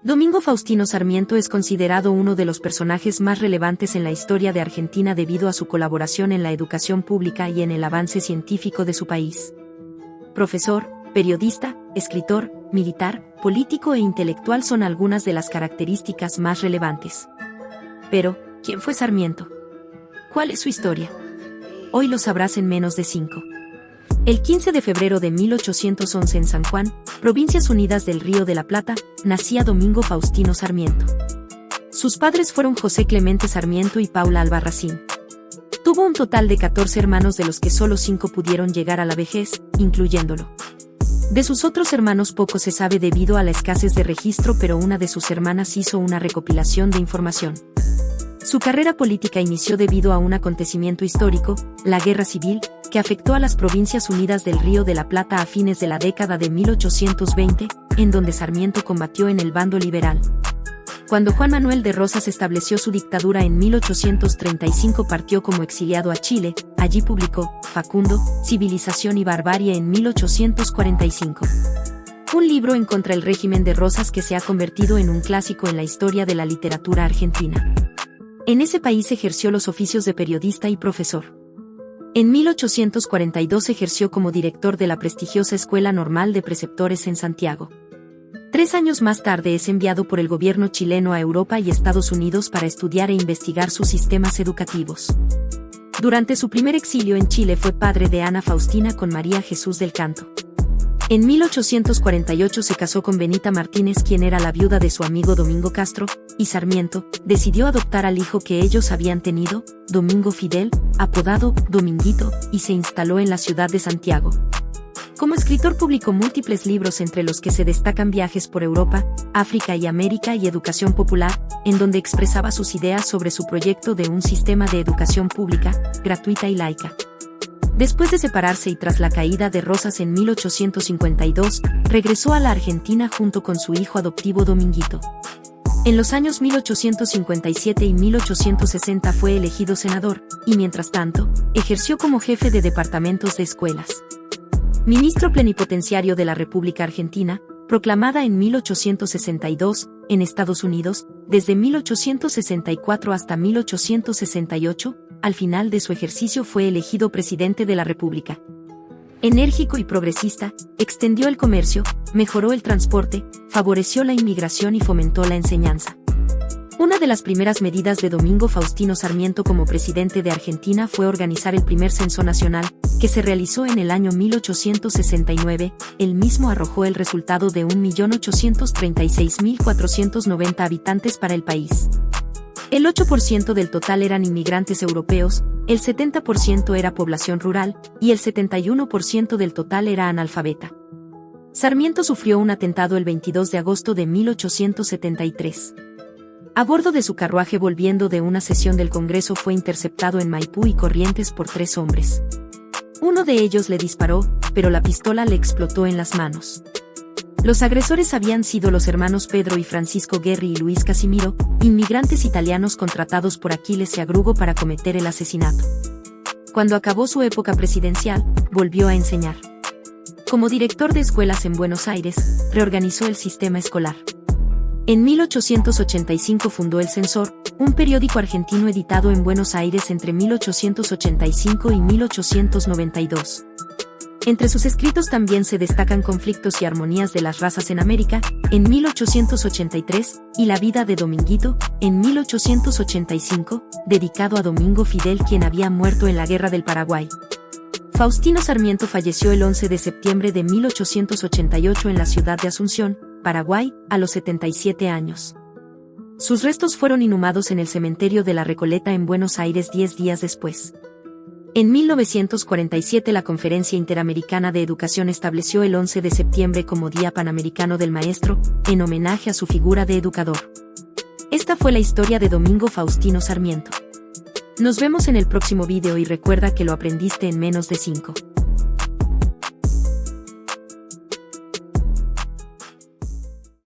Domingo Faustino Sarmiento es considerado uno de los personajes más relevantes en la historia de Argentina debido a su colaboración en la educación pública y en el avance científico de su país. Profesor, periodista, escritor, militar, político e intelectual son algunas de las características más relevantes. Pero, ¿quién fue Sarmiento? ¿Cuál es su historia? Hoy lo sabrás en menos de 5. El 15 de febrero de 1811 en San Juan, Provincias Unidas del Río de la Plata, nacía Domingo Faustino Sarmiento. Sus padres fueron José Clemente Sarmiento y Paula Albarracín. Tuvo un total de 14 hermanos de los que solo 5 pudieron llegar a la vejez, incluyéndolo. De sus otros hermanos poco se sabe debido a la escasez de registro, pero una de sus hermanas hizo una recopilación de información. Su carrera política inició debido a un acontecimiento histórico, la Guerra Civil, que afectó a las Provincias Unidas del Río de la Plata a fines de la década de 1820, en donde Sarmiento combatió en el bando liberal. Cuando Juan Manuel de Rosas estableció su dictadura en 1835 partió como exiliado a Chile, allí publicó Facundo, Civilización y Barbarie en 1845. Un libro en contra del régimen de Rosas que se ha convertido en un clásico en la historia de la literatura argentina. En ese país ejerció los oficios de periodista y profesor. En 1842 ejerció como director de la prestigiosa Escuela Normal de Preceptores en Santiago. 3 años más tarde es enviado por el gobierno chileno a Europa y Estados Unidos para estudiar e investigar sus sistemas educativos. Durante su primer exilio en Chile fue padre de Ana Faustina con María Jesús del Canto. En 1848 se casó con Benita Martínez, quien era la viuda de su amigo Domingo Castro, y Sarmiento decidió adoptar al hijo que ellos habían tenido, Domingo Fidel, apodado Dominguito, y se instaló en la ciudad de Santiago. Como escritor publicó múltiples libros entre los que se destacan Viajes por Europa, África y América y Educación Popular, en donde expresaba sus ideas sobre su proyecto de un sistema de educación pública, gratuita y laica. Después de separarse y tras la caída de Rosas en 1852, regresó a la Argentina junto con su hijo adoptivo Dominguito. En los años 1857 y 1860 fue elegido senador, y mientras tanto, ejerció como jefe de departamentos de escuelas. Ministro plenipotenciario de la República Argentina, proclamada en 1862, en Estados Unidos, desde 1864 hasta 1868, al final de su ejercicio fue elegido presidente de la República. Enérgico y progresista, extendió el comercio, mejoró el transporte, favoreció la inmigración y fomentó la enseñanza. Una de las primeras medidas de Domingo Faustino Sarmiento como presidente de Argentina fue organizar el primer censo nacional, que se realizó en el año 1869, el mismo arrojó el resultado de 1.836.490 habitantes para el país. El 8% del total eran inmigrantes europeos, el 70% era población rural, y el 71% del total era analfabeta. Sarmiento sufrió un atentado el 22 de agosto de 1873. A bordo de su carruaje volviendo de una sesión del Congreso fue interceptado en Maipú y Corrientes por 3 hombres. Uno de ellos le disparó, pero la pistola le explotó en las manos. Los agresores habían sido los hermanos Pedro y Francisco Guerri y Luis Casimiro, inmigrantes italianos contratados por Aquiles Agrugo para cometer el asesinato. Cuando acabó su época presidencial, volvió a enseñar. Como director de escuelas en Buenos Aires, reorganizó el sistema escolar. En 1885 fundó El Censor, un periódico argentino editado en Buenos Aires entre 1885 y 1892. Entre sus escritos también se destacan Conflictos y Armonías de las Razas en América, en 1883, y La vida de Dominguito, en 1885, dedicado a Domingo Fidel, quien había muerto en la Guerra del Paraguay. Faustino Sarmiento falleció el 11 de septiembre de 1888 en la ciudad de Asunción, Paraguay, a los 77 años. Sus restos fueron inhumados en el cementerio de la Recoleta en Buenos Aires 10 días después. En 1947 la Conferencia Interamericana de Educación estableció el 11 de septiembre como Día Panamericano del Maestro, en homenaje a su figura de educador. Esta fue la historia de Domingo Faustino Sarmiento. Nos vemos en el próximo video y recuerda que lo aprendiste en menos de 5.